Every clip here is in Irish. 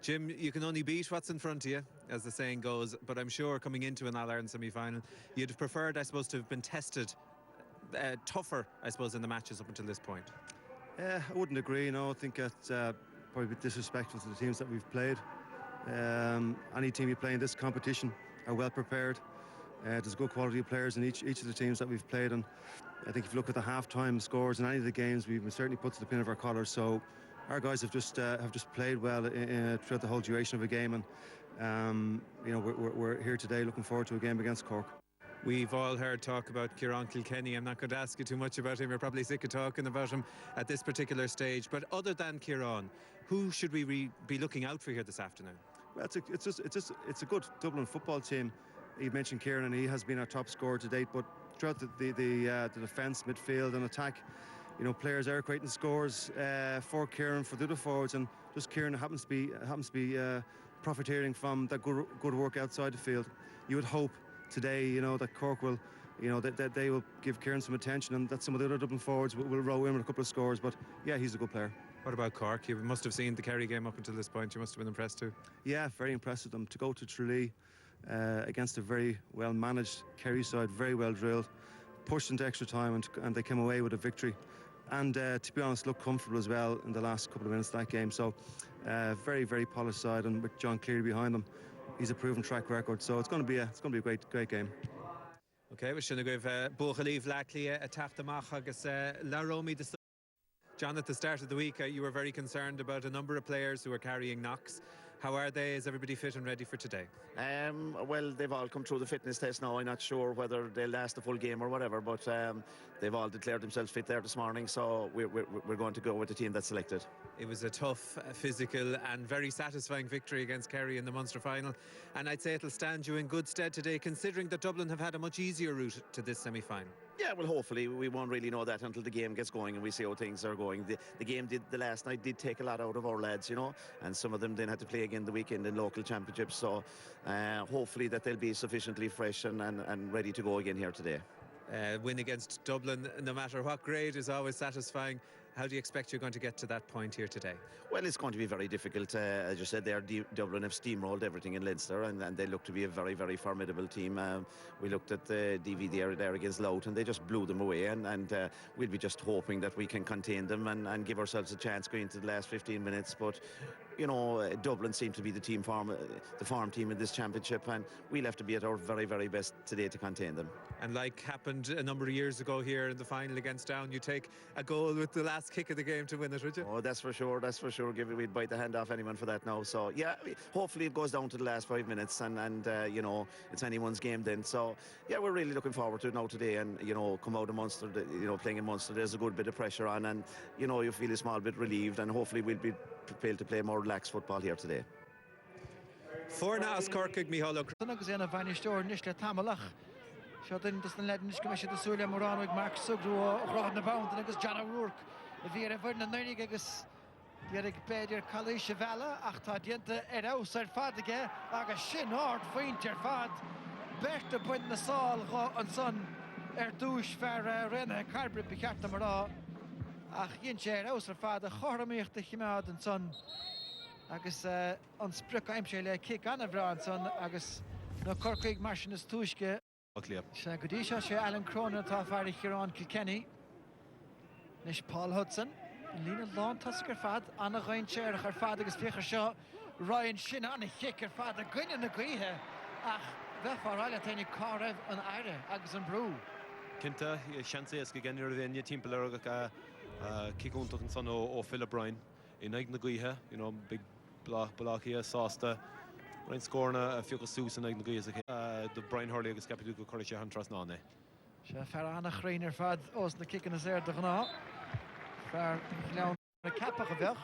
Jim, you can only beat what's in front of you, as the saying goes, but I'm sure coming into an All-Ireland semi-final, you'd have preferred, I suppose, to have been tested tougher, I suppose, in the matches up until this point. I wouldn't agree, I think that's probably a bit disrespectful to the teams that we've played. Any team you play in this competition are well prepared. There's good quality of players in each of the teams that we've played, and I think if you look at the half-time scores in any of the games, we've certainly put to the pin of our collars. So our guys have just played well throughout the whole duration of a game, and we're here today looking forward to a game against Cork. We've all heard talk about Kieran Kilkenny. I'm not going to ask you too much about him. You're probably sick of talking about him at this particular stage. But other than Kieran, who should we be looking out for here this afternoon? Well, it's a good Dublin football team. You mentioned Kieran, and he has been our top scorer to date. But throughout the defence, midfield, and attack, players are creating scores for Kieran, for the other forwards, and just Kieran happens to be profiteering from that good work outside the field. You would hope today, that Cork will, that they will give Kieran some attention, and that some of the other Dublin forwards will row in with a couple of scores. But yeah, he's a good player. What about Cork? You must have seen the Kerry game up until this point. You must have been impressed too. Yeah, very impressed with them. To go to Tralee against a very well managed Kerry side, very well drilled, pushed into extra time, and they came away with a victory. And to be honest, looked comfortable as well in the last couple of minutes of that game. So very, very polished side, and with John Cleary behind them, he's a proven track record. So it's going to be a great game. Okay, we're going to give Buchaliv Lackley a tachtamach agus La Romy. John, at the start of the week, you were very concerned about a number of players who are carrying knocks. How are they? Is everybody fit and ready for today? Well, they've all come through the fitness test now. I'm not sure whether they'll last the full game or whatever, but they've all declared themselves fit there this morning, so we're going to go with the team that's selected. It was a tough, physical and very satisfying victory against Kerry in the Munster final, and I'd say it'll stand you in good stead today, considering that Dublin have had a much easier route to this semi-final. Yeah, well, hopefully we won't really know that until the game gets going and we see how things are going. The game the last night did take a lot out of our lads, and some of them then had to play again the weekend in local championships, so hopefully that they'll be sufficiently fresh and ready to go again here today. Win against Dublin, no matter what grade, is always satisfying. How do you expect you're going to get to that point here today? Well, it's going to be very difficult. As you said there, Dublin have steamrolled everything in Leinster, and they look to be a very, very formidable team. We looked at the DVD there against Louth, and they just blew them away, and we'll be just hoping that we can contain them and give ourselves a chance going into the last 15 minutes. But Dublin seem to be the farm team in this championship, and we'll have to be at our very, very best today to contain them. And like happened a number of years ago here in the final against Down, you take a goal with the last kick of the game to win it, would you? Oh, that's for sure. We'd bite the hand off anyone for that now. So yeah, hopefully it goes down to the last 5 minutes, and it's anyone's game then. So yeah, we're really looking forward to it now today, and come out of Munster. Playing in Munster, there's a good bit of pressure on, and you feel a small bit relieved, and hopefully we'll be able to play more relaxed football here today. For now, Cork Miholo. Shotun does the legend commission the Sulia Moran with Mark Sugru Rod the Bound and John O'Rourke. If you're ever in the Nigas, Derek Bader, Kali Chevala, Achta Dienta, and outside Fadige, like a shin hard, faint your fad. Berta Bwin the Saul, and son, Erdouche, Farah, Rena, Carbrid, Bicata Mara. Ach, Yincher, outside Fad, Horamich, the Himad, and son. Agus on Spruck, I'm sure a kick on a Vran, son, Agus no Corkig Martian is Tushke. Shagudisha, she Alan Cronin, Tafari Kieran Kilkenny, Nish Paul Hudson, Lena Lawn Tusker Fad, Anna Ryan Chair, her father is Ficher Shaw, Ryan Shin on a kick, her father, Gwyn and the Guihe, Ach, Vefar Alatani Karev and Ira, Agus and Brew. Kinta, Shansesk again, you're the Enya team Pelarga, Kikuntuk and son or Philip Bryan, in Igna Guihe, big block here, Sasta. Ryan Scorna, a few Sus and Igna Guihe, the Brian Hurley is capital to College Hantras Nane. Farana Greiner Fad, Os the kick in the Zer de Gna. Far Clown, the Kappa of Velch.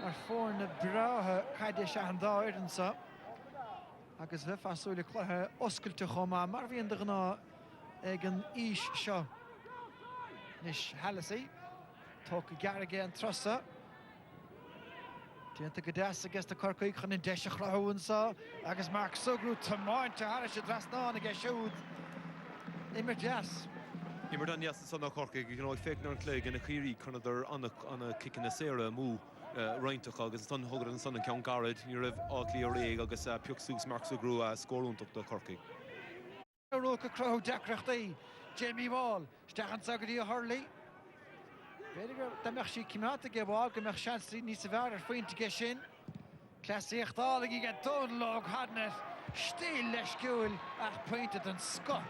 Our four in the Bra, Kadish and Doyd and so. Agus Vefa Suli Clare, Oskel to Homa, Marvin de Gna, Egan Ish Shaw. Nish Hallisey, Talk Garrigan Trussa. Dianta Gadas against the Cork and in Deshach and so. Agus Mark Sugru to mine to Harish at Rasnan against Shoot. Immerjas. Immerdan, yes, son of Cork, fake nor Clegg and a Kiri, Canada on a kick in the Sarah, Moo, roiintach agus san thugad an san an ceann garad ní raibh áclaí ó réig agus peoch sús Mark Sugrú scóúntaach do Corcaigh. Róca crowd decrachtaí Jamie Wall stechan sagadí a Hurley. Beidir damach sí cimnáta ge bháil go meach seansí níos a bhar ar faointe ge sin. Clasíochtála í get tónlóg hadna stíl leis ciúil ach pointed an sco.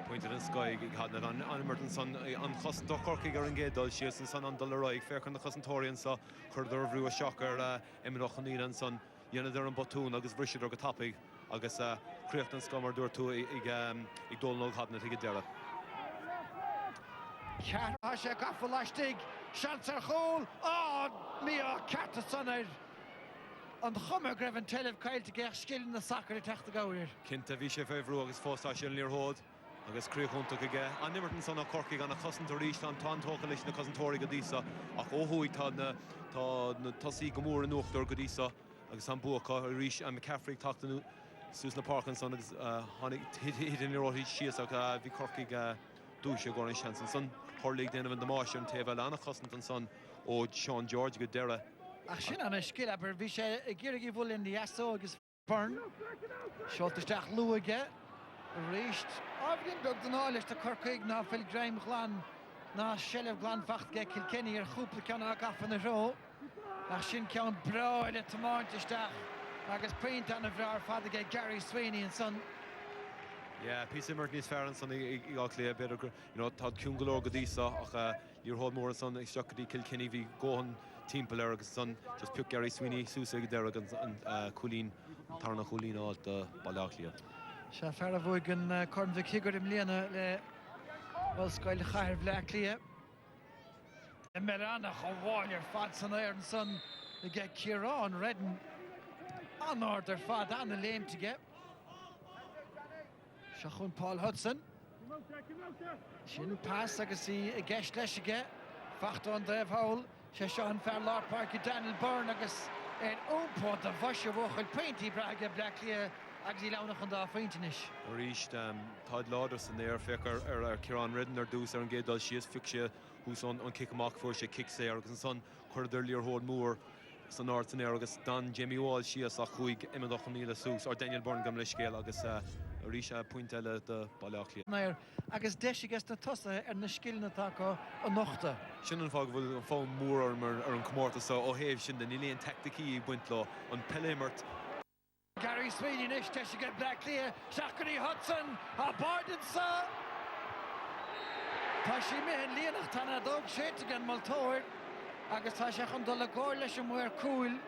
Pointed an sco ag hadna an immert an son an chos do Corcaigh ar an gédal sios an son an dul roiig fair chun na chosantóiríonn sa chuirdar bhrú a seachar imach an íon son dhéanad ar an botún agus bhrisiad ar go tapig agus críocht an scomar dúir tú ag dólnóg hadna ag deire. Cear sé gafa leistig, seans ar chóil, mí á carta sanir. An chumar greibh an talamh cailte gach scilin na sacr i teachta gáir. Cinnta bhí sé feibhrú agus fóstá sin líorthód agus críochúntaach aige. An nimmertan san na Corcaigh an na chosantóirí an tátócha leis na chosantóirí go dísa ach óthúigh tá na tosaí go mór an uachtar go dísa agus an buacha ríis an McCaffrey tachtanú sús na Parkinson agus tháinig hit in líorthaí sios ach bhí Corcaigh dúise gcóir an seansan san Hurley déanamh an damáise an taobh eile anna chosant an son ó Sean George go deire. Ach sin an scil aber bhí sé i ggéirigh bhfuil in Yasso agus Burn. Seoltaisteach luaige ríist. Bhíonn beag den áilis de Corcaigh ná fil Graham Glan ná sellh Glan facht ge Kilkenny ar chúpla ceanna gafan na ró. Ach sin ceann bráile tomáinteisteach agus peint an a bhrear fada ge Gary Sweeney and son. Yeah, pí immert níos fearr an son ag áclaí beidir tá ciún go leor go dísa ach líorthód mór an son ag stragadí Kilkenny bhí góhan timppla ar agus son just piú Gary Sweeney súsa go deire an cholín tarna cholín áil de bailachlia. Se fear a bhfuig an corn bhí cigur im líana le bhil le chair bhleachlia. I Merana go bháil ar fad san éir an son i g Ciarán Redden an order fad an a léimte ge. Se chun Paul Hudson. Sin pass agus í i gceist leis aige. Fachta an dréibh hail. Se seo an fear Lord Park i Daniel Byrne agus an ópót a bhaise bhchail peintí braga bleachlia agus í lánach an dá faointinis. Ríist táid láidir san éir feicear ar Ciarán Redden ar dús ar an gédal sios fic sé hús an kick amach fuair sé kick sé agus an son chuidir líorthód mór san áit san éir agus dan Jamie Wall sios a chuig imimedach an míle sús ar Daniel Byrne gam le scéal agus ríise puinte eile de bailachlia. Nair agus deis gas na tosa ar na scilna taco an nochta. Sin an fág bhfuil an fáin mór ar an comórta sa ó héamh sin den ilíon tacticí buint le an pelémert. Gary Sweeney nish deis get Blacklia, Shakari Hudson, a Barden sa. Tá sí méhan líanach tána dóg séite gan maltóir agus tá sé chun dul a gáir leis an muir cúil.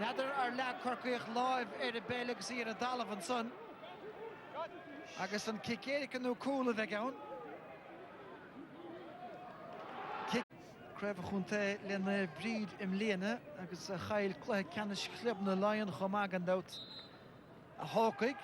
Nadidir ar le Corcaigh láimh ar a béile agus ar a dalamh an son. Agus an cicéiric an nó cúla bheith ann. Creibh chunta lena bríd im léana agus a chail chluthe ceannis chlub na Lion chomag an dát a Corcaigh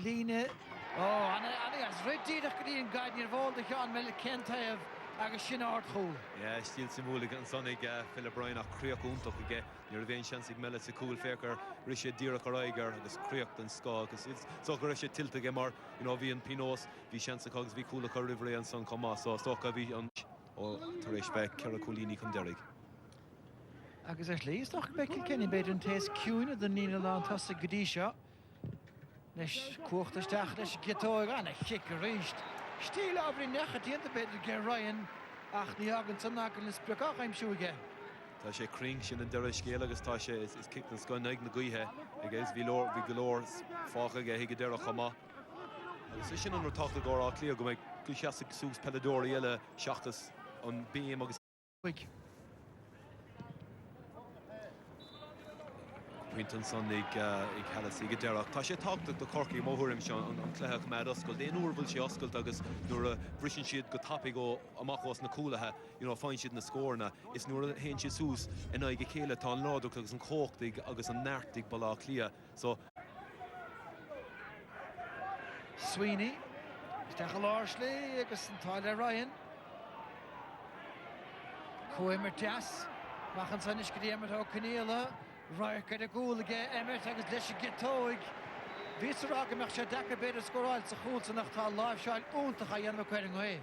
líne anna as réitíach go dtíon gaiid níor bhil de cheann meile centaibh agus sin áirt chúl. Yeah, stíl simúla an sonnig Philip Bryan ach críochúntaach aige níor bhéon seansig meile sa cúil fécar rí sé díreach aráigar agus críocht an scá agus so go sé tiltte ge mar bhí an pinós hí seansa agus bhí cúla chu rihré an son comá so stocha bhí an ó tar éis bheith cear a cholíní chun deirigh. Agus líosach be Kilkenny beidir an tééis ciúine den nína lá tosa go dtí seo. Nes cuachtasteach leis gitóir anna chic a ríist. Stíl ábhrí necha dionanta beidir ge Ryan ach ní agan san agan le spreach aimsúige. Tá sé cring sin an deire scéal agus tá sé is kick an scoin ag na gaothe agus bhí golóir fácha aige hiige deire chomá. Agus sin an tácht gá clío go méid go seaasa sús pedadóí eile seachtas an BM agus Quinton son ag helas ag deirech. Tá sé tágtach do Corcaigh móthúrim se an cléthech mead oscail. Déon uair bhfuil sé oscailt agus nuair a bhrisin siad go tapig ó amachás na cúlathe fáin siad na scórna. Is nuair a héonn siad sús ina ag chéile tá an ládach agus an cóchtaigh agus an neartaigh bailá clia. So Sweeney, Stachel Arsley agus an Tyler Ryan. Coimer Jas, Machan Sanish Gadiamat O'Canela, Ryker de Goulige, Emmett agus leis gitóig. Vís rag amach sé decha beidir scoráil sa chúlta nach tá live shot úntacha dhéanamh cuiring é.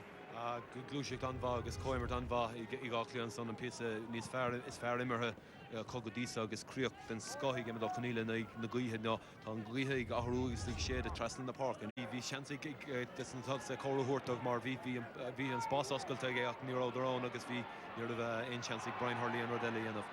Glúiseach an bha agus coimart an bha I gáchlí an son an písa níos is fear imirthe cogadísa agus críoch den scoigh imime do chaníile na gaothe ná tá an gaothe ag athrúgus ag séad a Treslan na Park. Bhí seansaigh disantal sa chorathúirteach mar bhí an spás oscailte ag ní rádarrán agus bhí níor bheith ein seansaigh Brian Hurley an Rodelli anmh.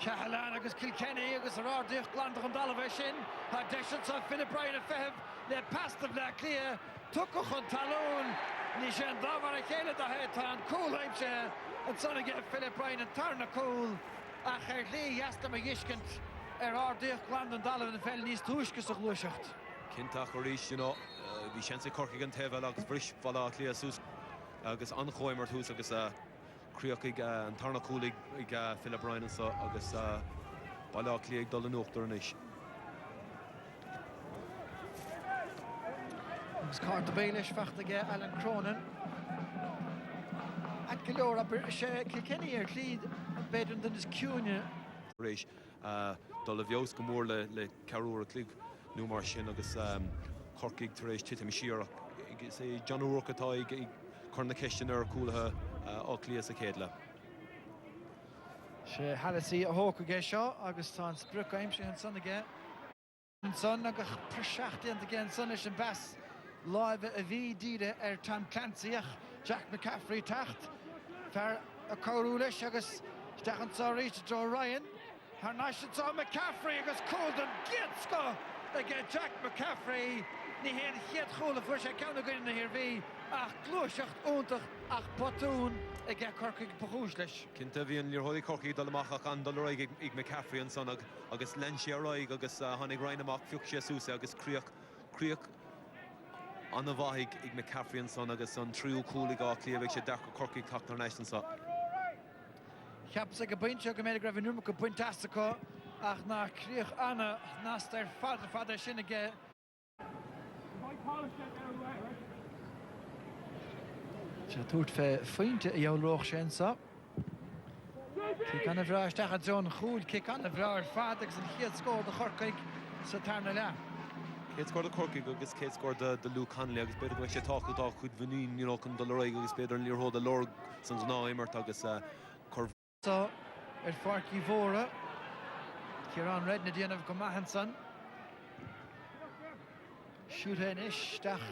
Cahalán agus Kilkenny agus a rádaíoch glandach an dalbheith sin a deisian sa Philip Bryan a feheb le pastab le clia tucach an talún ní sé an dámhar a chéile a head tá an cúlheimse an sanna get Philip Bryan an tarna cúl a cheirlí heasta a dhiiscint rádaíoch gland an dalbheith an fel níos túisgus a glúiseacht. Cintach a rís, bhí seansaigh Corcaigh an taobh agus bris fallá clia sús agus an choimart hús agus críoch an tarna cúlaigh ag Philip Bryan agus ballá clia ag dul an uachtar an isis. Agus Carta Baelish fachtaige Alan Cronin. At Gilora sé Kilkenny clíd beidir den is cúne. Rééis dul a bheos go mór le carúr a clíg nó mar sin agus Corcaigh tar éis titim siar sé John O'Rourke atá ag chuna ceistin ar cúlathe á clías a céadla. Sé halasí a hócaige seo agus tá spruc aimse an son aige. An son agus perseachtaí an aige an son is an bes. Live a bhí díide Tom Clancyach Jack McCaffrey tacht fer a choú leis agus stechan sa rééis Joe Ryan Har naisiid sa McCaffrey agus cód an giadsco ag Jack McCaffrey ní héan chiad chola fuair sé ceanna goine na hir bhí ach glúiseacht úntach ach potún ag Corcaigh pachúis leis. Cinnte bhíon líorthaí Corcaigh dul amach an dul roiig ag McCaffrey an son agus lensi a roiig agus tháinig Ryan amach fiúch sé súsa agus críoch an a bhaig ag McCaffrey an son agus an tríú cúlaigh á clíomh sé deach Corcaigh tacht ar neis an sa. Cheapas ag a bainte go méid raibh numach go buinteastacha ach ná críoch anna nástair fada sin aige. Se túirt fé faointe i dheolróch sin sa. Cic anna bhreá isteach a John Chúil, cic anna bhreá ar fad agus an chiad scór de Corcaigh sa tarna le. Céad scór de Corcaigh agus céad scór de Luke Hanley agus beidir go sé tácha dá chud bhnín chun dul roiig agus beidir an líorthód a lorg san ná immert agus chur. So ar farcí mhóra Ciarán Redna déanamh go maithan san. Siúthe inis deach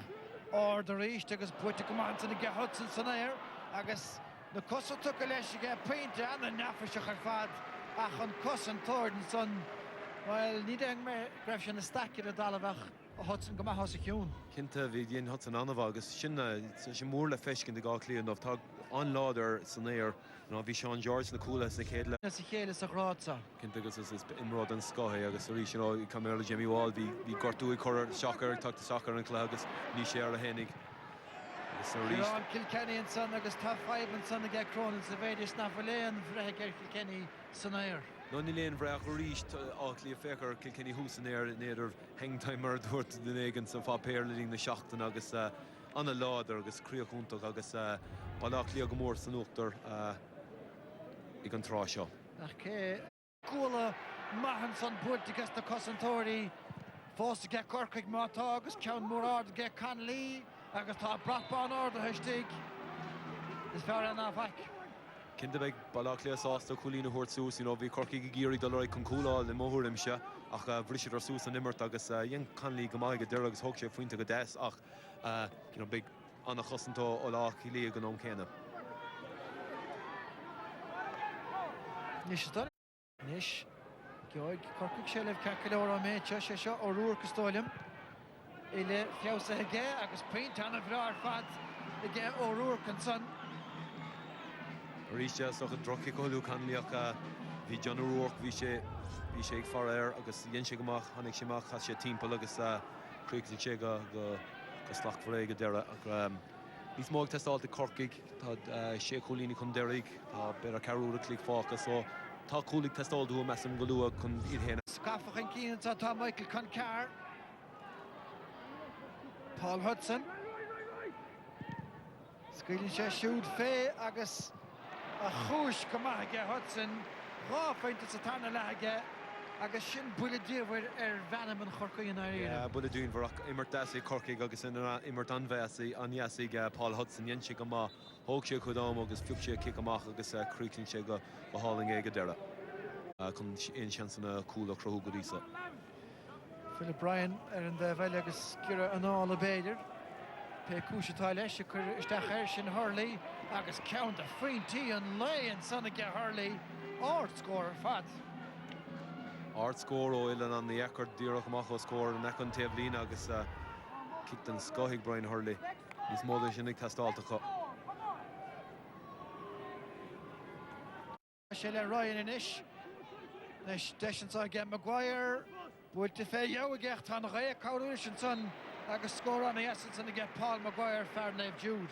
ard a réist agus buite go maithan san ige Hudson san air agus na cosa tucha leis ige peinte anna neafaiseach ar fad ach an cosan tóirn san Well, ní ag mé greibh sin na staiciad a dalabhach a Hudson go maithas a ciún. Cinnte bhí dhéon Hudson anmh agus sin mór le feiscin de gá clíon tá an láidir san éir bhí Sean George na cúla sa chéadle. Sa chéile sa rása. Cinnte agus is imrád an scothaí agus rí sin caméla Jimmy Wall bhí gortúí chur seachar tuachta seachar an clá agus ní sé ar a hénig. Ciarán Kilkenny an san agus tá 5 an san aige Cronin sa bhéidir snafaléan bhreithe gur Kilkenny san éir. No ní léon bhreach go ríist áchlí a féchar Kilkenny hús an éir néidir hangtimer dúirt den éigen san fá péirlaín na seachtain agus anna láidir agus críochúntaach agus bailachlí go mór san uachtar ag an trá seo. Nach cé cúla maithan san buirt agus na cosantóirí fós ige Corcaigh mátá agus ceann mór ard ige Canlí agus tá bratbán ard a heistigh is fear an áfaic. Cinnte beidh bailachlí sásta cúlína thuirt sús bhí Corcaigh géirí dul roiig chun cúláil le móthúrimse ach bhrisead ar sús an immert agus dhéon Canlí go maith go deir agus thug sé faointe go 10 ach beidh anna chosantá ó lá cílí go nóm céine. Nis Nis Georg Corcaigh sé leh ceir méte sé seo ó Rúr Costáiliam ile fiása aige agus peint anna bhreá ar fad aige ó Rúr an san. Ríiste soch an drochi go Luke Hanleyach bhí John O'Rourke bhí sé ag far air agus dhéon sé goach tháinig séach chas sé timppla agus cruigh sé go slach for go deire níos móg testáilta Corcaigh tá sé cholíní chun deirig tá bear carúra clíigh fácha so tá cúlaigh testáilú meam go luúa chun iad héna. Scafach an cían tá Michael Concar. Paul Hudson. Scaoilann sé siúd fé agus a chúis go maith aige Hudson rá féinte sa tarna le aige agus sin buile díomhar bheanam an chorcaíon Yeah, bud a dún bharach immert así Corcaigh agus immert anbheasí an Yasaigh Paul Hudson dhéann go má thóg sé chudám agus fiúg sé kick amach agus crícinn sé go háling é go deire chun aon seansanna cúla crothú go rísa. Philip Bryan an de bheile agus gur an ála béidir pe cúisitá leis chur isteach air sin Hurley agus count a faointí an léon sanna ge Hurley ort scór fad. Art score óilen an the Eckert díreach amach ó scór an econ taobh lína agus kicked an scoigh Brian Hurley. Níos móda sin ag tastáilta chu. sé le Ryan inis leis deisintá ge Maguire bhfuil de fé jou a gcecht an ré cáú sin son agus scór an Essen san ge Paul Maguire fearnéh Jude.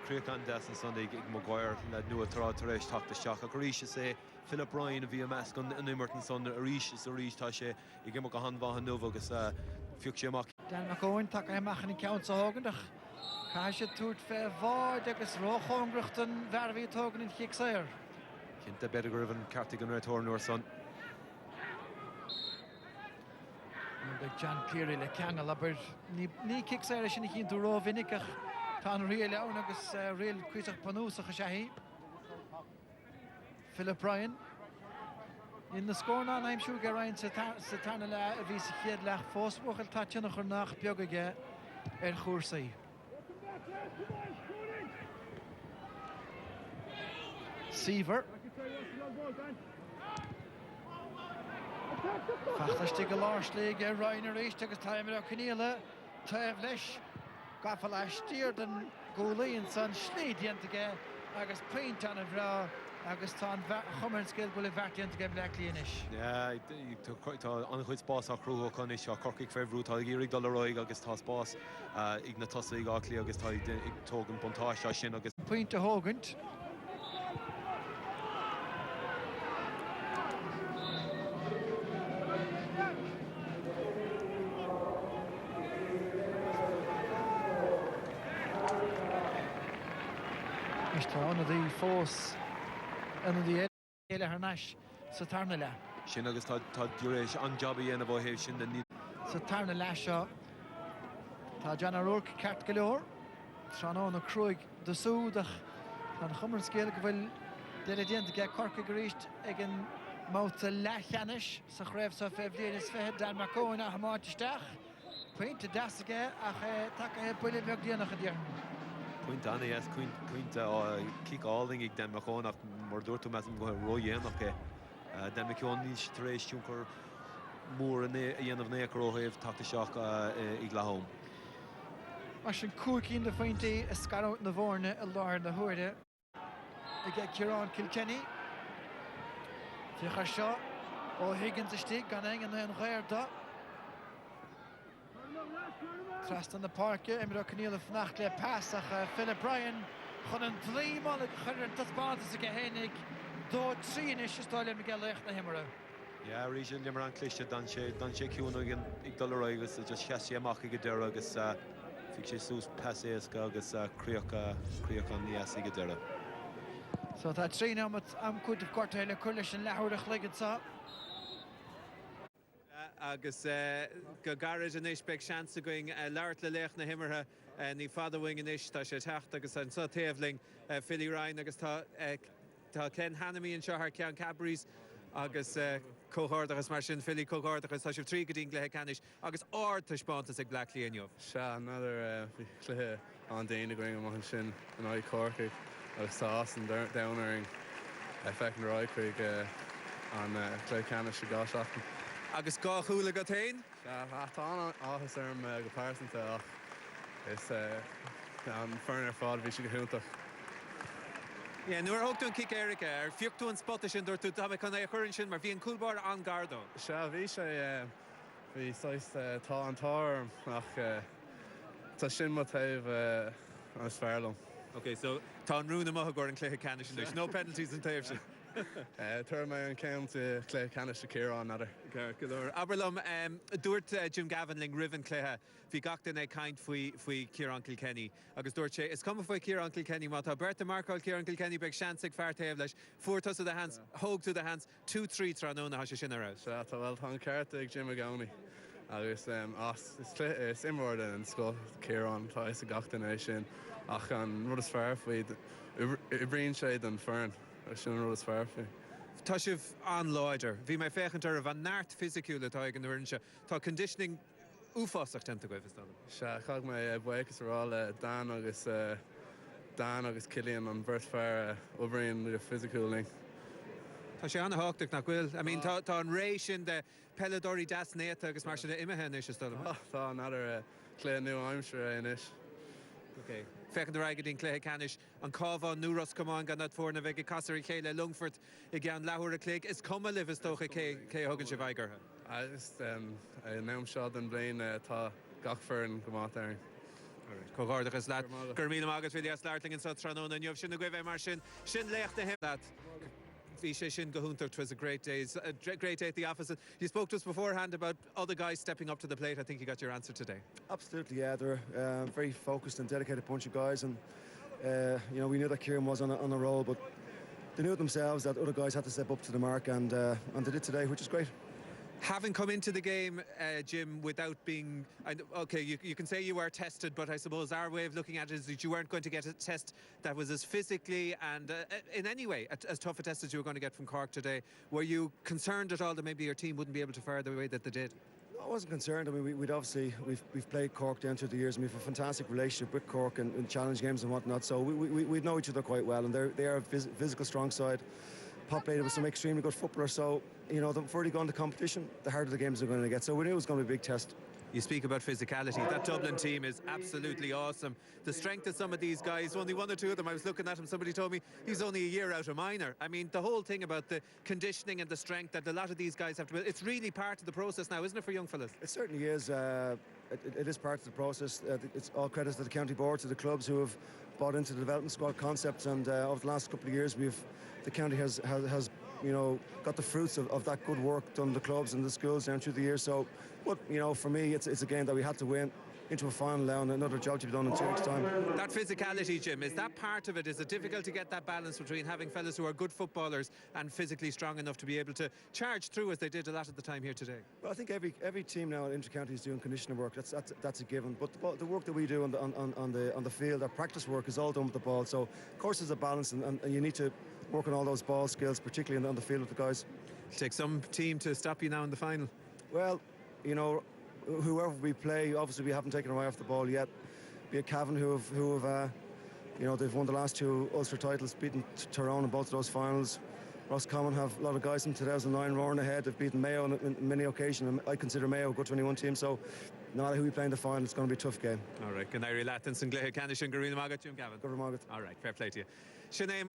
Críoch an desan san ag Maguire le nua tará tar éis teachta seach a ríise sé Philip Bryan a bhí a measc an immerton son a ríis is a ríis tá sé I gimach go hanmhaithe nuamh agus fiúg sé amach. Dan McCowan take amachchan in count sa hágandach. Cá sé túirt fé bháid agus róchóngrucht an bhearbhí tógan in chic sair. Cinnta beidir go raibh an cartaigh an réiteóir nuair son. Big John Cleary le ceangal aber ní kick sair sin cinn tú ró vinnicach tá an rial leann agus rial cuiseach panúsach a sé. Philip Bryan in the score now I'm sure get Ryan Satana le a bhí sa chéad leach fósbuchail tá tena chur nach beag aige chúrsaí. Seaver Fachtaiste go láslé ge Ryan a rééis agus táimime a cnéile taobh leis gafa leis tíir den golaíonn san slídíontaige agus peint an a bhrá agus tá chumar scéil go le bhhartíonanta ge leachlíonis. Tá an chuid spás a chrúthó chunis seo Corcaigh febrú tá írig $1 agus tá spás ag na tosaí gáclí agus tá ag tógan bontáis sin agus Peint a hógant. Anna the force and the eile harnáis sa tarna le. Sin agus tá dúréis an jobí ana bhhéh sin den ní. Sa tarna le seo tá John O'Rourke ceart go leor Tránán a cruig de súdach an chumar scéal go bhfuil déile déanta ge Corcaigh go ríist ag an máta lechanis sa chréibh sa febblion is fethead Dan McCowan a hamáitisteach Pointe deasaige ach take buile beag díanach a dtíar. Point anna yes Quint kick alling ag Dan McCowan ach mar dúirtú meas go roihéanach Dan McCowan níos taréis túnchar mór a dhéanamh néacróthaíomh tata seach ag lehom. Mar sin cuaigín de faointí a scarát na bhórne a láir na thuaide i gceith Ciarán Kilkenny. Fiachar seo ó Higgins istí gan an ghair da. Trast an na parke imra cníal a fnacht le pásach Philip Bryan chun an bhlíála chuir an tasbátas a go hénig dó tríis istáile me ge lecht na himara. Ja, rísin limar an cliste dan sé ciúna ag $1 agus just cheasí amach go deire agus fi sé sús peséasca agus críoch an nías go deire. So tá trí amat am cuid cortaile chuirlis an leabhardach ligad sa. Agus go garid an éis beag seansa going leart le leach na himmartha ní fadahing in isis tá sé techt agus an sa taobhling Philly Ryan agus tá Ken Hanami an seo ar cean Cadbury's agus cóhardachas mar sin Philly cóhardachas tá sibh trí go dtín lethe canis agus áir tá spántas ag blacklí inniuh. Se another chluthe an déana going amach sin an áid Corcaigh agus tá an downaring feicn ráid chuig an clé canis se gáiseachtain. Agus gá chúla go tain? Tá áthas go pásanta ach is an fearnar fád bhí si go húntaach. Nuair thugtún kick Erica ar fiúchtú an spotta sin dúirtú tá chun é chuirann sin mar bhí an cúlbar an gardo. Se bhí sé bhí tá an táir ach tá sin má taobh an sfearlam. Okay, so tá an rúna maith gur an cléthe canis sin leis. No penalties an taobh sin. Turn my account to Clay Canish to Kieran Nader. Aberlum, dúirt Jim Gavin ling riven cléthe hí gachtain é caint faoi Kieran Kilkenny agus dúirt sé is cuma faoi Kieran Kilkenny má tá Berta Markle Kieran Kilkenny beag seansaigh feartaobh leis fuórtas of the hands, hogue to the hands 2-3 tránóna has sé sin arás. Tá bhfuil tá ceart ag Jim Magoni agus is imór an scoil Kieran tá is a gachtain é sin ach an rud is fearr faoi I bríonn sé den fern sin rud is fearr faoi. Tá sibh an láidir. Bhí mé féchantar a bh náirt fisiciúla tá ag an uirinse. Tá conditioning uafásach tenta goibh is Se chag mé buchas ráil Dan agus Cillian an bhirt fearr oibríonn le fisiciúling. Tá sé anna háach nach bhfuil. I mean, tá an rééis sin de peladóí dasnéta agus mar sin de imethe is stolam. Tá another clé nu aimsre inis. Okay. Fechan raige dín cléthe canis an cábhán nuras cumán gan fórna bheith i casarí chéile Lungfurt I gceann leabhar a cléig is cuma livas tócha cé thugann sé bhaigartha. Is neam seo den bléin tá gachfern gomátaring. Cógáirdagus leat gur míle agus bhí as leirling in sa tróna neomh sin na gcuibh mar sin léachta him that. Bhí sé sin gohúntar, it was a great day at the office. You spoke to us beforehand about other guys stepping up to the plate. I think you got your answer today. Absolutely, yeah. They're very focused and dedicated bunch of guys, and we knew that Kieran was on a roll, but they knew themselves that other guys had to step up to the mark, and they did today, which is great. Having come into the game, Jim, without being... OK, you can say you were tested, but I suppose our way of looking at it is that you weren't going to get a test that was as physically and in any way as tough a test as you were going to get from Cork today. Were you concerned at all that maybe your team wouldn't be able to fare the way that they did? I wasn't concerned. I mean, we've played Cork down through the years, and we have a fantastic relationship with Cork and challenge games and whatnot, so we know each other quite well, and they are a physical, strong side, populated with some extremely good footballers, so the further you go into competition, the harder the games are going to get. So we knew it was going to be a big test. You speak about physicality. That Dublin team is absolutely awesome. The strength of some of these guys, only one or two of them, I was looking at him, somebody told me he's only a year out of minor. I mean, the whole thing about the conditioning and the strength that a lot of these guys have to build, it's really part of the process now, isn't it, for young fellas? It certainly is. It is part of the process. It's all credit to the county board, to the clubs who have bought into the development squad concept, and over the last couple of years the county has got the fruits of that good work done in the clubs and the schools down through the years. So, but for me, it's a game that we had to win into a final now, and another job to be done in 2 weeks' time. That physicality, Jim, is that part of it? Is it difficult to get that balance between having fellas who are good footballers and physically strong enough to be able to charge through as they did a lot of the time here today? Well, I think every team now in inter-county is doing conditioning work. That's a given. But the work that we do on the field, our practice work, is all done with the ball. So, of course, there's a balance, and you need to work on all those ball skills, particularly on the field with the guys. It'll take some team to stop you now in the final. Well, whoever we play, obviously we haven't taken our eye off the ball yet. Be it Cavan, who have they've won the last 2 Ulster titles, beaten Tyrone in both of those finals. Roscommon have a lot of guys from 2009 roaring ahead. They've beaten Mayo on many occasions, and I consider Mayo a good 21 team. So, no matter who we play in the final, it's going to be a tough game. All right. Good night, Latin, Gleha Canish and Garina Magat, Jim Gavin. Good Magat. All right. Fair play to you. Sinead